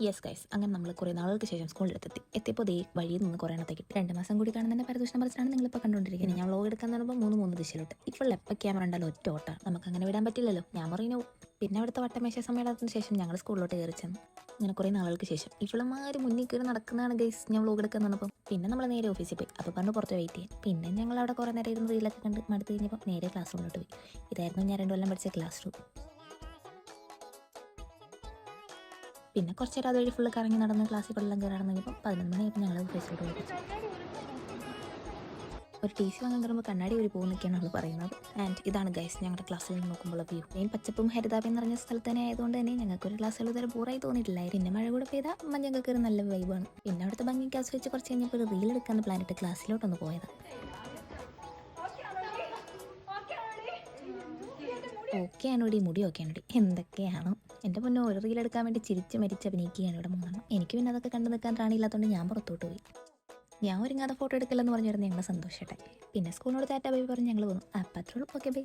Yes guys, അങ്ങനെ നമ്മൾ കുറേ നാളുകൾക്ക് ശേഷം സ്കൂളിലെത്തി. എത്തിയപ്പോൾ ദേ വഴിയിൽ നിന്ന് കുറേ എണ്ണത്തേക്ക് 2 മാസം കൂടി കാണുന്നതിൻ്റെ പരദൂഷണം പറിച്ചാണ് നിങ്ങളിപ്പോൾ കണ്ടുകൊണ്ടിരിക്കുന്നത്. ഞാൻ വ്ലോഗ് എടുക്കാൻ പറയുമ്പോൾ മൂന്ന് ദിശയിലോട്ട്. ഇപ്പോൾ എപ്പോൾ ക്യാമറ ഉണ്ടല്ലോ ഒറ്റ ഓട്ടാണ്. നമുക്ക് അങ്ങനെ വിടാൻ പറ്റില്ലല്ലോ. ഞാൻ പറയുന്നു. പിന്നെ അവിടുത്തെ വട്ടമേശ സമ്മേളനത്തിന് ശേഷം ഞങ്ങൾ സ്കൂളിലോട്ട് കയറി ചെന്നു. അങ്ങനെ കുറേ നാളുകൾക്ക് ശേഷം ഇവളമാര് മുന്നിൽ കയറി നടക്കുന്നതാണ് ഗൈസ്. ഞാൻ വ്ലോഗ് എടുക്കാൻ തന്നപ്പോൾ പിന്നെ നമ്മൾ നേരെ ഓഫീസിൽ പോയി. അപ്പോൾ പറഞ്ഞു പുറത്ത് വെയിറ്റ് ചെയ്യാൻ. പിന്നെ ഞങ്ങൾ അവിടെ കുറേ നേരം ഇരുന്ന് റീലൊക്കെ കണ്ട് മടുത്ത് കഴിഞ്ഞപ്പോൾ നേരെ ക്ലാസ് റൂമിലോട്ട് പോയി. ഇതായിരുന്നു ഞാൻ 2 കൊല്ലം പഠിച്ച ക്ലാസ് റൂം. പിന്നെ കുറച്ച് നേരം അതുവഴി ഫുള്ള് കറങ്ങി നടന്ന് ക്ലാസ്സിൽ കൊള്ളാൻ കയറി നടന്നപ്പോൾ 11 മണിയായപ്പോൾ ഞങ്ങൾ ഫേസിലോട്ട് പോയി. ഒരു ടി സി വാങ്ങാൻ കയറുമ്പോൾ കണ്ണാടി ഒരു പോകുന്നൊക്കെയാണ് അവൾ പറയുന്നത്. ആൻഡ് ഇതാണ് ഗൈസ് ഞങ്ങളുടെ ക്ലാസ്സിൽ നിന്ന് നോക്കുമ്പോൾ വ്യൂ. മെയിൻ പച്ചപ്പും ഹരിതാപയും നിറഞ്ഞ സ്ഥലത്ത് തന്നെ ആയതുകൊണ്ട് തന്നെ ഞങ്ങൾക്കൊരു ക്ലാസ്സുകൾ ഇതുവരെ ബോറായി തോന്നിയിട്ടില്ല. പിന്നെ മഴ കൂടെ പെയ്താൽ ഞങ്ങൾക്ക് ഒരു നല്ല വൈബാണ്. പിന്നെ അവിടുത്തെ ഭംഗിക്ക് ആസ്വദിച്ച് കുറച്ച് കഴിഞ്ഞപ്പോൾ ഒരു റീൽ എടുക്കാൻ പ്ലാനിട്ട് ക്ലാസ്സിലോട്ടൊന്ന് പോയത്. ഓക്കെ ആണോടി, മുടി ഓക്കെ ആണോടി, എന്തൊക്കെയാണോ എൻ്റെ പൊന്നോ. ഒരു റീലെടുക്കാൻ വേണ്ടി ചിരിച്ച് മരിച്ച് അഭിനയിക്കുകയാണ് ഇവിടെ 3 എനിക്ക് പിന്നെ അതൊക്കെ കണ്ടു നിൽക്കാൻ റാണിയില്ലാത്തതുകൊണ്ട് ഞാൻ പുറത്തോട്ട് പോയി. ഞാൻ ഒരുങ്ങാതെ ഫോട്ടോ എടുക്കില്ലെന്ന് പറഞ്ഞിരുന്നു ഞങ്ങൾ സന്തോഷട്ടെ. പിന്നെ സ്കൂളിനോട് ടാറ്റ ബൈ പറഞ്ഞ് ഞങ്ങൾ പോകുന്നു. അപ്പം അത്രയുള്ളൂ. Okay bye.